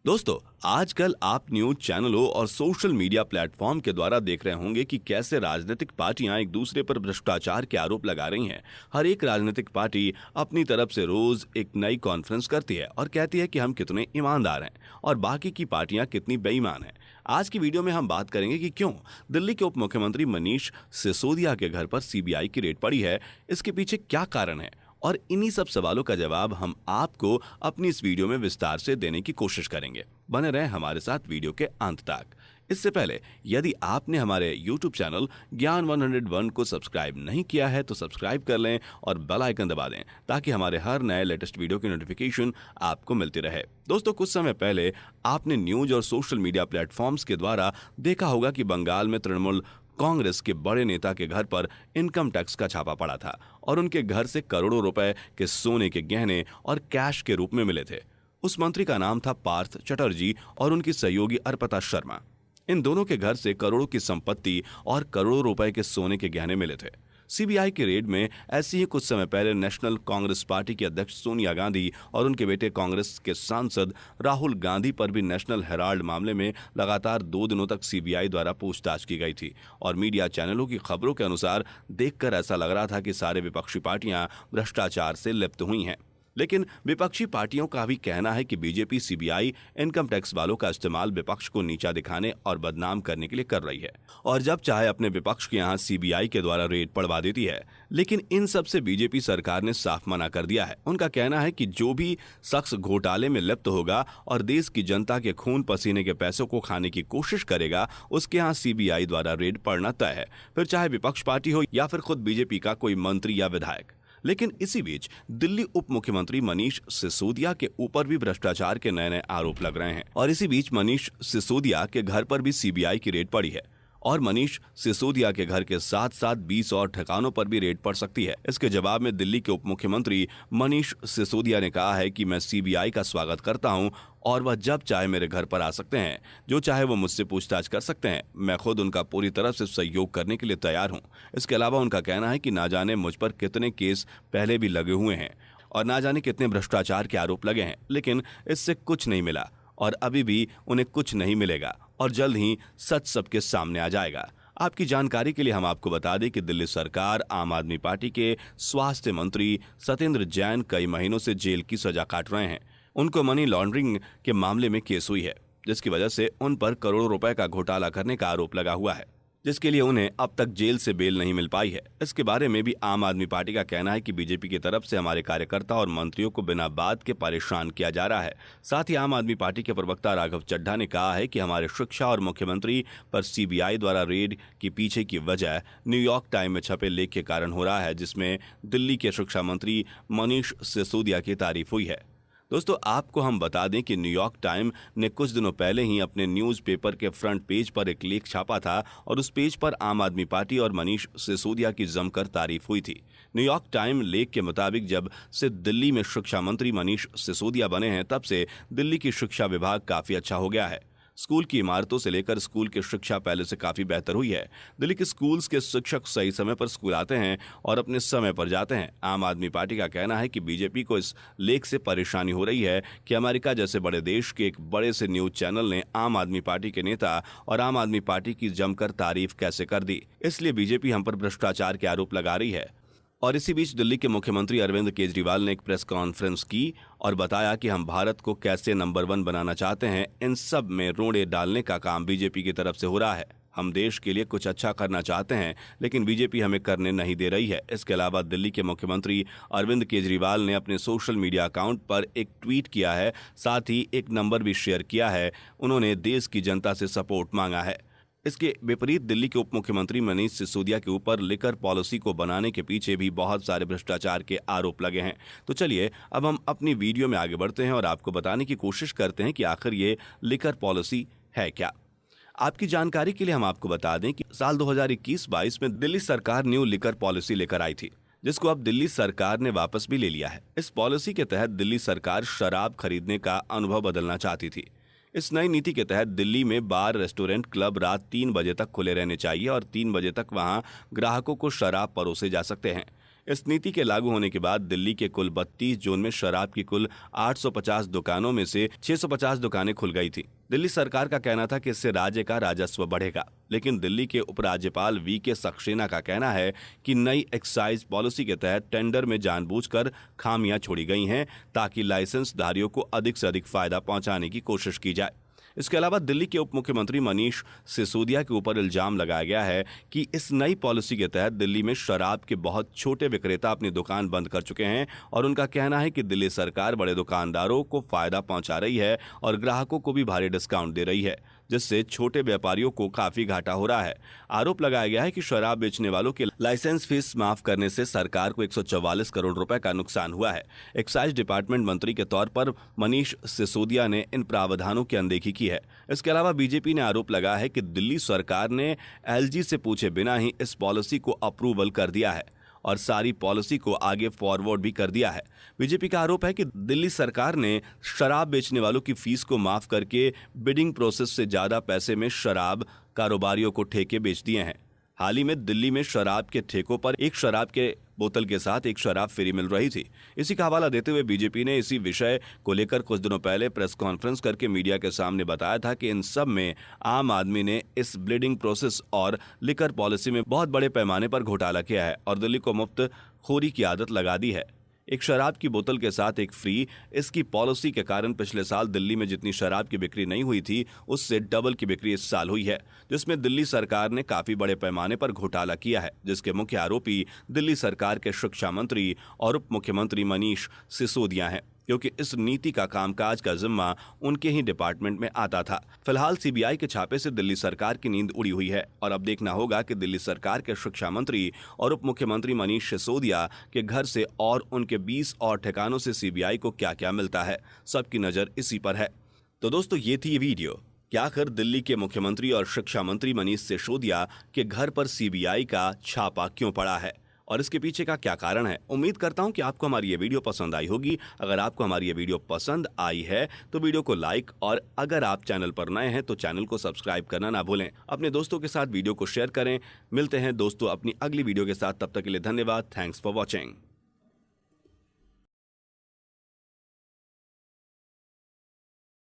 दोस्तों, आजकल आप न्यूज चैनलों और सोशल मीडिया प्लेटफॉर्म के द्वारा देख रहे होंगे कि कैसे राजनीतिक पार्टियां एक दूसरे पर भ्रष्टाचार के आरोप लगा रही हैं। हर एक राजनीतिक पार्टी अपनी तरफ से रोज एक नई कॉन्फ्रेंस करती है और कहती है कि हम कितने ईमानदार हैं और बाकी की पार्टियां कितनी बेईमान हैं। आज की वीडियो में हम बात करेंगे कि क्यों दिल्ली के उप मुख्यमंत्री मनीष सिसोदिया के घर पर सीबीआई की रेड पड़ी है, इसके पीछे क्या कारण है, और इन्हीं सब सवालों का जवाब हम आपको अपनी इस वीडियो में विस्तार से देने की कोशिश करेंगे। बने रहें हमारे साथ वीडियो के अंत तक। इससे पहले यदि आपने हमारे YouTube चैनल ज्ञान 101 को सब्सक्राइब नहीं किया है तो सब्सक्राइब कर लें और बेल आइकन दबा दें ताकि हमारे हर नए लेटेस्ट वीडियो की नोटिफिकेशन आपको मिलती रहे। दोस्तों, कुछ समय पहले आपने न्यूज और सोशल मीडिया प्लेटफॉर्म्स के द्वारा देखा होगा कि बंगाल में तृणमूल कांग्रेस के बड़े नेता के घर पर इनकम टैक्स का छापा पड़ा था और उनके घर से करोड़ों रुपए के सोने के गहने और कैश के रूप में मिले थे। उस मंत्री का नाम था पार्थ चटर्जी और उनकी सहयोगी अर्पिता शर्मा। इन दोनों के घर से करोड़ों की संपत्ति और करोड़ों रुपए के सोने के गहने मिले थे। सीबीआई के रेड में ऐसी ही कुछ समय पहले नेशनल कांग्रेस पार्टी की अध्यक्ष सोनिया गांधी और उनके बेटे कांग्रेस के सांसद राहुल गांधी पर भी नेशनल हेराल्ड मामले में लगातार 2 दिनों तक सीबीआई द्वारा पूछताछ की गई थी। और मीडिया चैनलों की खबरों के अनुसार देखकर ऐसा लग रहा था कि सारे विपक्षी पार्टियां भ्रष्टाचार से लिप्त हुई हैं। लेकिन विपक्षी पार्टियों का भी कहना है कि बीजेपी सीबीआई इनकम टैक्स वालों का इस्तेमाल विपक्ष को नीचा दिखाने और बदनाम करने के लिए कर रही है और जब चाहे अपने विपक्ष के यहाँ सीबीआई के द्वारा रेड पड़वा देती है। लेकिन इन सब से बीजेपी सरकार ने साफ मना कर दिया है। उनका कहना है कि जो भी शख्स घोटाले में लिप्त होगा और देश की जनता के खून पसीने के पैसों को खाने की कोशिश करेगा, उसके यहाँ सीबीआई द्वारा रेड पड़ना तय है, फिर चाहे विपक्ष पार्टी हो या फिर खुद बीजेपी का कोई मंत्री या विधायक। लेकिन इसी बीच दिल्ली उप मुख्यमंत्री मनीष सिसोदिया के ऊपर भी भ्रष्टाचार के नए नए आरोप लग रहे हैं और इसी बीच मनीष सिसोदिया के घर पर भी सीबीआई की रेड पड़ी है और मनीष सिसोदिया के घर के साथ साथ 20 और ठिकानों पर भी रेड पड़ सकती है। इसके जवाब में दिल्ली के उप मुख्यमंत्री मनीष सिसोदिया ने कहा है कि मैं सीबीआई का स्वागत करता हूं और वह जब चाहे मेरे घर पर आ सकते हैं, जो चाहे वो मुझसे पूछताछ कर सकते हैं। मैं खुद उनका पूरी तरह से सहयोग करने के लिए तैयार हूं। इसके अलावा उनका कहना है कि ना जाने मुझ पर कितने केस पहले भी लगे हुए हैं और ना जाने कितने भ्रष्टाचार के आरोप लगे हैं, लेकिन इससे कुछ नहीं मिला और अभी भी उन्हें कुछ नहीं मिलेगा और जल्द ही सच सबके सामने आ जाएगा। आपकी जानकारी के लिए हम आपको बता दें कि दिल्ली सरकार आम आदमी पार्टी के स्वास्थ्य मंत्री सत्येंद्र जैन कई महीनों से जेल की सजा काट रहे हैं। उनको मनी लॉन्ड्रिंग के मामले में केस हुई है, जिसकी वजह से उन पर करोड़ों रुपए का घोटाला करने का आरोप लगा हुआ है, जिसके लिए उन्हें अब तक जेल से बेल नहीं मिल पाई है। इसके बारे में भी आम आदमी पार्टी का कहना है कि बीजेपी की तरफ से हमारे कार्यकर्ता और मंत्रियों को बिना बात के परेशान किया जा रहा है। साथ ही आम आदमी पार्टी के प्रवक्ता राघव चड्ढा ने कहा है कि हमारे शिक्षा और मुख्यमंत्री पर सीबीआई द्वारा रेड की पीछे की वजह न्यूयॉर्क टाइम में छपे लेख के कारण हो रहा है, जिसमें दिल्ली के शिक्षा मंत्री मनीष सिसोदिया की तारीफ हुई है। दोस्तों, आपको हम बता दें कि न्यूयॉर्क टाइम ने कुछ दिनों पहले ही अपने न्यूज़पेपर के फ्रंट पेज पर एक लेख छापा था और उस पेज पर आम आदमी पार्टी और मनीष सिसोदिया की जमकर तारीफ हुई थी। न्यूयॉर्क टाइम लेख के मुताबिक जब से दिल्ली में शिक्षा मंत्री मनीष सिसोदिया बने हैं, तब से दिल्ली की शिक्षा विभाग काफ़ी अच्छा हो गया है। स्कूल की इमारतों से लेकर स्कूल की शिक्षा पहले से काफ़ी बेहतर हुई है। दिल्ली के स्कूल्स के शिक्षक सही समय पर स्कूल आते हैं और अपने समय पर जाते हैं। आम आदमी पार्टी का कहना है कि बीजेपी को इस लेख से परेशानी हो रही है कि अमेरिका जैसे बड़े देश के एक बड़े से न्यूज़ चैनल ने आम आदमी पार्टी के नेता और आम आदमी पार्टी की जमकर तारीफ कैसे कर दी, इसलिए बीजेपी हम पर भ्रष्टाचार के आरोप लगा रही है। और इसी बीच दिल्ली के मुख्यमंत्री अरविंद केजरीवाल ने एक प्रेस कॉन्फ्रेंस की और बताया कि हम भारत को कैसे नंबर 1 बनाना चाहते हैं। इन सब में रोड़े डालने का काम बीजेपी की तरफ से हो रहा है। हम देश के लिए कुछ अच्छा करना चाहते हैं, लेकिन बीजेपी हमें करने नहीं दे रही है। इसके अलावा दिल्ली के मुख्यमंत्री अरविंद केजरीवाल ने अपने सोशल मीडिया अकाउंट पर एक ट्वीट किया है, साथ ही एक नंबर भी शेयर किया है। उन्होंने देश की जनता से सपोर्ट मांगा है। इसके विपरीत दिल्ली के उप मुख्यमंत्री मनीष सिसोदिया के ऊपर लिकर पॉलिसी को बनाने के पीछे भी बहुत सारे भ्रष्टाचार के आरोप लगे हैं। तो चलिए अब हम अपनी वीडियो में आगे बढ़ते हैं और आपको बताने की कोशिश करते हैं कि आखिर ये लिकर पॉलिसी है क्या। आपकी जानकारी के लिए हम आपको बता दें कि साल 2021-22 में दिल्ली सरकार न्यू लिकर पॉलिसी लेकर आई थी, जिसको अब दिल्ली सरकार ने वापस भी ले लिया है। इस पॉलिसी के तहत दिल्ली सरकार शराब खरीदने का अनुभव बदलना चाहती थी। इस नई नीति के तहत दिल्ली में बार, रेस्टोरेंट, क्लब रात 3 बजे तक खुले रहने चाहिए और 3 बजे तक वहां ग्राहकों को शराब परोसे जा सकते हैं। इस नीति के लागू होने के बाद दिल्ली के कुल 32 जोन में शराब की कुल 850 दुकानों में से 650 दुकानें खुल गई थी। दिल्ली सरकार का कहना था कि इससे राज्य का राजस्व बढ़ेगा, लेकिन दिल्ली के उपराज्यपाल वीके सक्सेना का कहना है कि नई एक्साइज पॉलिसी के तहत टेंडर में जानबूझकर खामियां छोड़ी गई हैं ताकि लाइसेंसधारियों को अधिक से अधिक फायदा पहुंचाने की कोशिश की जाए। इसके अलावा दिल्ली के उप मुख्यमंत्री मनीष सिसोदिया के ऊपर इल्जाम लगाया गया है कि इस नई पॉलिसी के तहत दिल्ली में शराब के बहुत छोटे विक्रेता अपनी दुकान बंद कर चुके हैं और उनका कहना है कि दिल्ली सरकार बड़े दुकानदारों को फायदा पहुंचा रही है और ग्राहकों को भी भारी डिस्काउंट दे रही है, जिससे छोटे व्यापारियों को काफी घाटा हो रहा है। आरोप लगाया गया है कि शराब बेचने वालों के लाइसेंस फीस माफ करने से सरकार को 144 करोड़ रुपए का नुकसान हुआ है। एक्साइज डिपार्टमेंट मंत्री के तौर पर मनीष सिसोदिया ने इन प्रावधानों की अनदेखी की है। इसके अलावा बीजेपी ने आरोप लगाया है कि दिल्ली सरकार ने एलजी से पूछे बिना ही इस पॉलिसी को अप्रूवल कर दिया है और सारी पॉलिसी को आगे फॉरवर्ड भी कर दिया है। बीजेपी का आरोप है कि दिल्ली सरकार ने शराब बेचने वालों की फीस को माफ करके बिडिंग प्रोसेस से ज्यादा पैसे में शराब कारोबारियों को ठेके बेच दिए हैं। हाल ही में दिल्ली में शराब के ठेकों पर एक शराब के बोतल के साथ एक शराब फ्री मिल रही थी। इसी का हवाला देते हुए बीजेपी ने इसी विषय को लेकर कुछ दिनों पहले प्रेस कॉन्फ्रेंस करके मीडिया के सामने बताया था कि इन सब में आम आदमी ने इस ब्लीडिंग प्रोसेस और लिकर पॉलिसी में बहुत बड़े पैमाने पर घोटाला किया है और दिल्ली को मुफ्त खोरी की आदत लगा दी है। एक शराब की बोतल के साथ एक फ्री, इसकी पॉलिसी के कारण पिछले साल दिल्ली में जितनी शराब की बिक्री नहीं हुई थी उससे डबल की बिक्री इस साल हुई है, जिसमें दिल्ली सरकार ने काफी बड़े पैमाने पर घोटाला किया है, जिसके मुख्य आरोपी दिल्ली सरकार के शिक्षा मंत्री और उप मुख्यमंत्री मनीष सिसोदिया हैं, क्योंकि इस नीति का कामकाज का जिम्मा उनके ही डिपार्टमेंट में आता था। फिलहाल सीबीआई के छापे से दिल्ली सरकार की नींद उड़ी हुई है और अब देखना होगा कि दिल्ली सरकार के शिक्षा मंत्री और उप मुख्यमंत्री मनीष सिसोदिया के घर से और उनके 20 और ठिकानों से सीबीआई को क्या क्या मिलता है। सबकी नजर इसी पर है। तो दोस्तों, ये थी ये वीडियो। क्या आखिर दिल्ली के मुख्यमंत्री और शिक्षा मंत्री मनीष सिसोदिया के घर पर सीबीआई का छापा क्यों पड़ा है और इसके पीछे का क्या कारण है? उम्मीद करता हूं कि आपको हमारी ये वीडियो पसंद आई होगी। अगर आपको हमारी ये वीडियो पसंद आई है तो वीडियो को लाइक और अगर आप चैनल पर नए हैं तो चैनल को सब्सक्राइब करना ना भूलें। अपने दोस्तों के साथ वीडियो को शेयर करें। मिलते हैं दोस्तों अपनी अगली वीडियो के साथ, तब तक के लिए धन्यवाद। Thanks for watching.